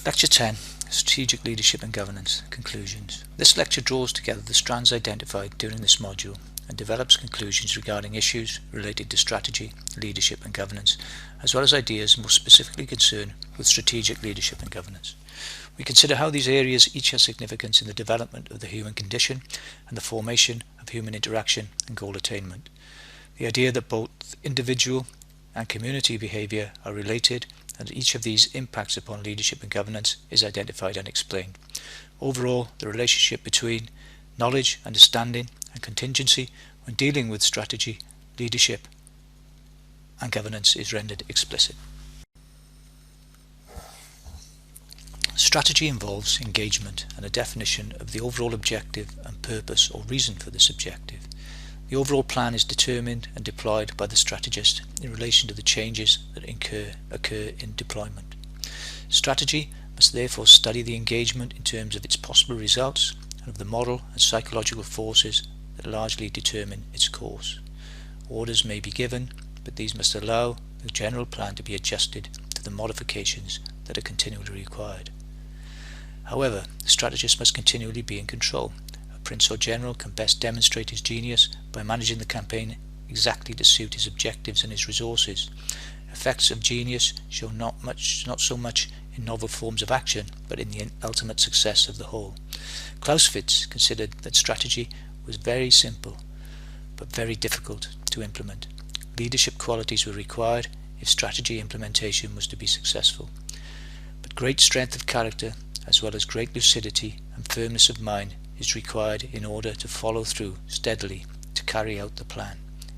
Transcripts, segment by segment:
Lecture 10, Strategic Leadership and Governance, Conclusions. This lecture draws together the strands identified during this module and develops conclusions regarding issues related to strategy, leadership and governance, as well as ideas more specifically concerned with strategic leadership and governance. We consider how these areas each have significance in the development of the human condition and the formation of human interaction and goal attainment. The idea that both individual and community behaviour are related and that each of these impacts upon leadership and governance is identified and explained. Overall, the relationship between knowledge, understanding and contingency when dealing with strategy, leadership and governance is rendered explicit. Strategy involves engagement and a definition of the overall objective and purpose or reason for this objective. The overall plan is determined and deployed by the strategist in relation to the changes that occur in deployment. Strategy must therefore study the engagement in terms of its possible results and of the moral and psychological forces that largely determine its course. Orders may be given, but these must allow the general plan to be adjusted to the modifications that are continually required. However, the strategist must continually be in control. A prince or general can best demonstrate his genius by managing the campaign exactly to suit his objectives and his resources. Effects of genius show not so much in novel forms of action, but in the ultimate success of the whole. Clausewitz considered that strategy was very simple, but very difficult to implement. Leadership qualities were required if strategy implementation was to be successful. But great strength of character, as well as great lucidity and firmness of mind, is required in order to follow through steadily to carry out the plan.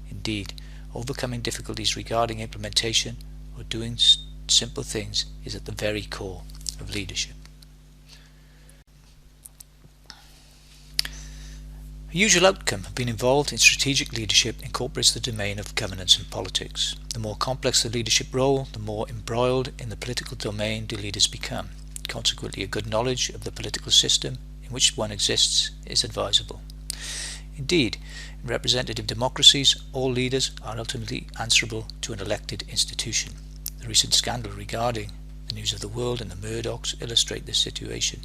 Indeed, overcoming difficulties regarding implementation or doing simple things is at the very core of leadership. A usual outcome of being involved in strategic leadership incorporates the domain of governance and politics. The more complex the leadership role, the more embroiled in the political domain do leaders become. Consequently, a good knowledge of the political system in which one exists is advisable. Indeed, in representative democracies, all leaders are ultimately answerable to an elected institution. The recent scandal regarding the News of the World and the Murdochs illustrate this situation.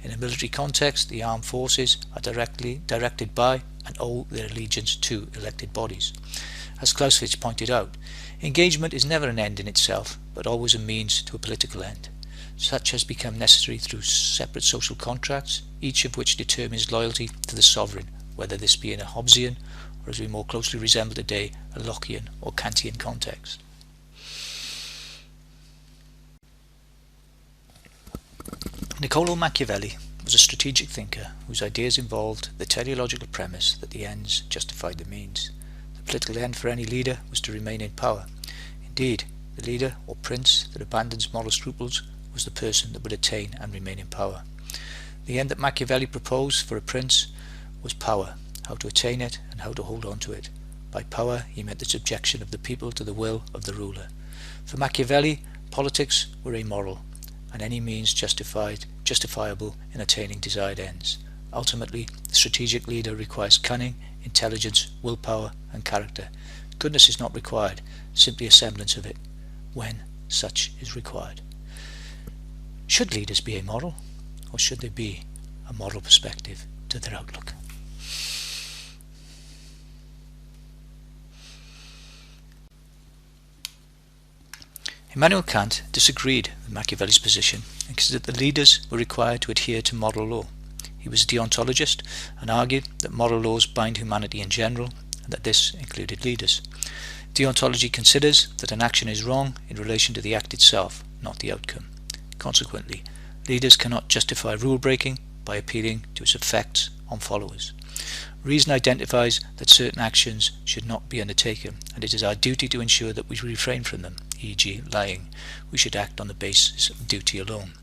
In a military context, the armed forces are directed by and owe their allegiance to elected bodies. As Clausewitz pointed out, engagement is never an end in itself, but always a means to a political end. Such has become necessary through separate social contracts, each of which determines loyalty to the sovereign, whether this be in a Hobbesian or, as we more closely resemble today, a Lockean or Kantian context. Niccolò Machiavelli was a strategic thinker whose ideas involved the teleological premise that the ends justified the means. The political end for any leader was to remain in power. Indeed, the leader or prince that abandons moral scruples was the person that would attain and remain in power. The end that Machiavelli proposed for a prince was power, how to attain it and how to hold on to it. By power he meant the subjection of the people to the will of the ruler. For Machiavelli, politics were amoral, and any means justifiable in attaining desired ends. Ultimately, the strategic leader requires cunning, intelligence, willpower and character. Goodness is not required, simply a semblance of it, when such is required. Should leaders be amoral, or should there be a moral perspective to their outlook? Immanuel Kant disagreed with Machiavelli's position and considered that leaders were required to adhere to moral law. He was a deontologist and argued that moral laws bind humanity in general and that this included leaders. Deontology considers that an action is wrong in relation to the act itself, not the outcome. Consequently, leaders cannot justify rule breaking by appealing to its effects on followers. Reason identifies that certain actions should not be undertaken, and it is our duty to ensure that we refrain from them, e.g. lying. We should act on the basis of duty alone.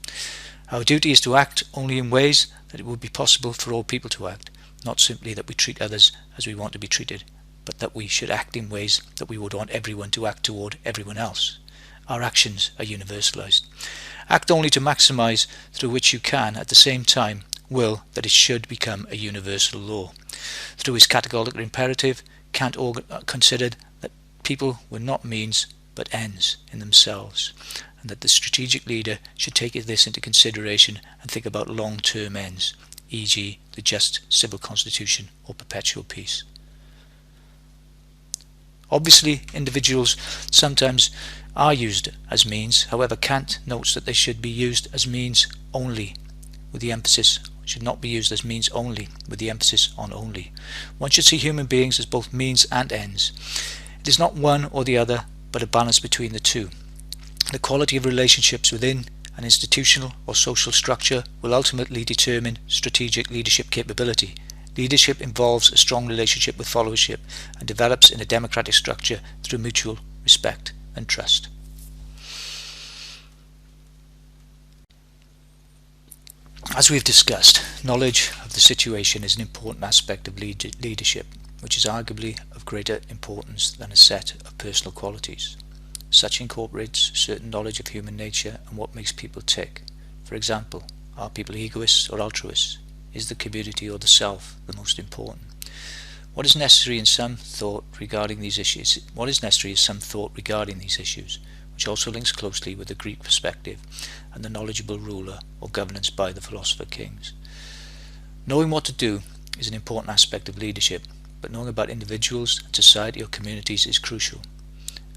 Our duty is to act only in ways that it would be possible for all people to act, not simply that we treat others as we want to be treated, but that we should act in ways that we would want everyone to act toward everyone else. Our actions are universalized. Act only to maximize through which you can, at the same time, will that it should become a universal law. Through his categorical imperative, Kant considered that people were not means but ends in themselves, and that the strategic leader should take this into consideration and think about long-term ends, e.g. the just civil constitution or perpetual peace. Obviously, individuals sometimes are used as means. However, Kant notes that they should be used as means only, with the emphasis should not be used as means only, with the emphasis on only. One should see human beings as both means and ends. It is not one or the other, but a balance between the two. The quality of relationships within an institutional or social structure will ultimately determine strategic leadership capability. Leadership involves a strong relationship with followership and develops in a democratic structure through mutual respect and trust. As we have discussed, knowledge of the situation is an important aspect of leadership, which is arguably of greater importance than a set of personal qualities. Such incorporates certain knowledge of human nature and what makes people tick. For example, are people egoists or altruists? Is the community or the self the most important? What is necessary is some thought regarding these issues, which also links closely with the Greek perspective and the knowledgeable ruler or governance by the philosopher kings. Knowing what to do is an important aspect of leadership, but knowing about individuals and society or communities is crucial.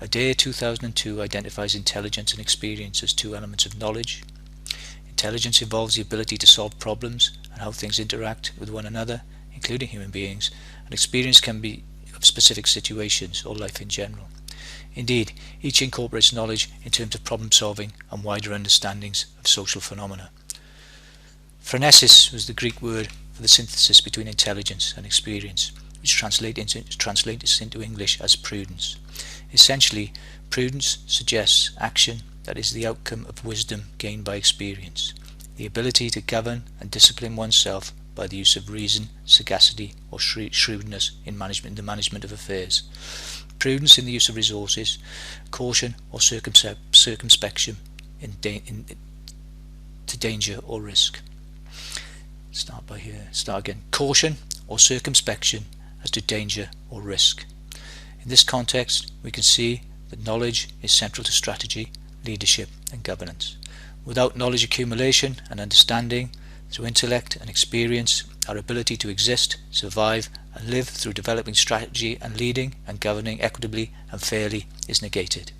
Adair 2002 identifies intelligence and experience as two elements of knowledge. Intelligence involves the ability to solve problems and how things interact with one another, including human beings, and experience can be of specific situations or life in general. Indeed, each incorporates knowledge in terms of problem solving and wider understandings of social phenomena. Phronesis was the Greek word for the synthesis between intelligence and experience, which translates into English as prudence. Essentially, prudence suggests action that is the outcome of wisdom gained by experience, the ability to govern and discipline oneself by the use of reason, sagacity or shrewdness in the management of affairs, prudence in the use of resources, caution or circumspection to danger or risk. Start again. Caution or circumspection as to danger or risk. In this context, we can see that knowledge is central to strategy, leadership and governance. Without knowledge accumulation and understanding, through intellect and experience, our ability to exist, survive and live through developing strategy and leading and governing equitably and fairly is negated.